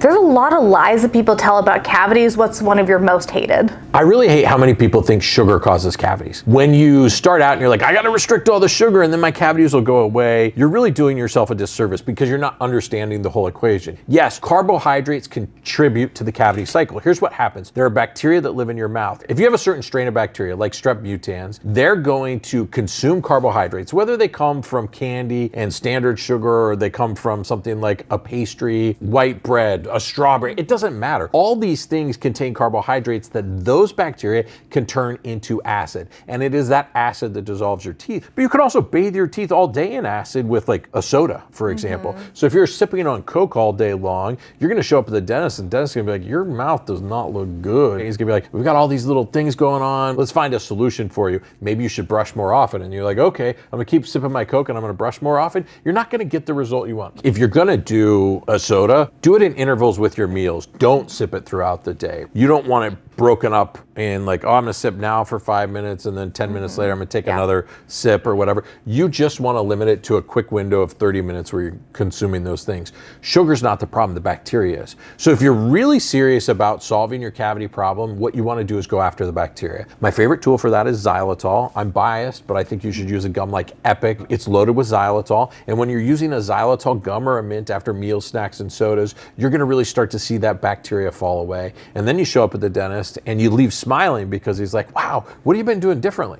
There's a lot of lies that people tell about cavities. What's one of your most hated? I really hate how many people think sugar causes cavities. When you start out and you're like, I gotta restrict all the sugar and then my cavities will go away, you're really doing yourself a disservice because you're not understanding the whole equation. Yes, carbohydrates contribute to the cavity cycle. Here's what happens. There are bacteria that live in your mouth. If you have a certain strain of bacteria, like strep mutans, they're going to consume carbohydrates, whether they come from candy and standard sugar or they come from something like a pastry, white bread, a strawberry, it doesn't matter. All these things contain carbohydrates that those bacteria can turn into acid. And it is that acid that dissolves your teeth. But you can also bathe your teeth all day in acid with like a soda, for example. So if you're sipping on Coke all day long, you're gonna show up at the dentist and the dentist is gonna be like, your mouth does not look good. He's gonna be like, we've got all these little things going on. Let's find a solution for you. Maybe you should brush more often. And you're like, okay, I'm gonna keep sipping my Coke and I'm gonna brush more often. You're not gonna get the result you want. If you're gonna do a soda, do it in intervals with your meals. Don't sip it throughout the day. You don't want it broken up in like, oh, I'm gonna sip now for 5 minutes and then 10 minutes later I'm gonna take another sip or whatever. You just wanna limit it to a quick window of 30 minutes where you're consuming those things. Sugar's not the problem, the bacteria is. So if you're really serious about solving your cavity problem, what you wanna do is go after the bacteria. My favorite tool for that is xylitol. I'm biased, but I think you should use a gum like Epic. It's loaded with xylitol. And when you're using a xylitol gum or a mint after meals, snacks, and sodas, you're gonna really start to see that bacteria fall away. And then you show up at the dentist and you leave smiling because he's like, wow, what have you been doing differently?